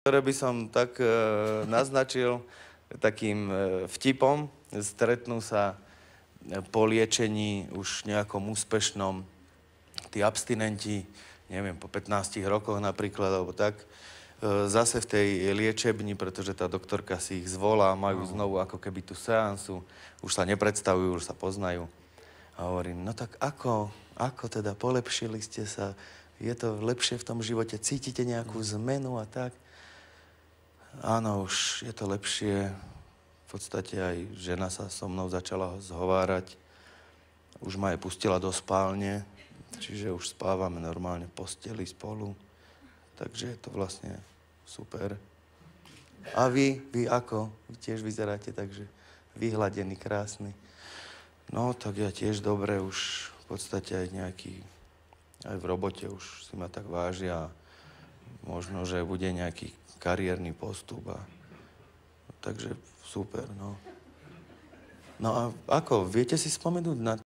Ktoré by som tak naznačil takým vtipom. Stretnú sa po liečení už nejakom úspešnom tí abstinenti, neviem, po 15 rokoch napríklad, alebo tak, zase v tej liečebni, pretože tá doktorka si ich zvolá, majú znovu ako keby tú seansu, už sa nepredstavujú, už sa poznajú. A hovorím, no tak ako teda, polepšili ste sa, je to lepšie v tom živote, cítite nejakú zmenu a tak? Áno, už je to lepšie. V podstate aj žena sa so mnou začala zhovárať. Už ma aj pustila do spálne, čiže už spávame normálne v posteli spolu. Takže je to vlastne super. A vy ako? Vy tiež vyzeráte takže vyhladený, krásny. No, tak ja tiež dobre, už v podstate aj nejaký, aj v robote už si ma tak vážia. Možno, že bude nejaký kariérny postup a takže super, no. No a ako, viete si spomenúť na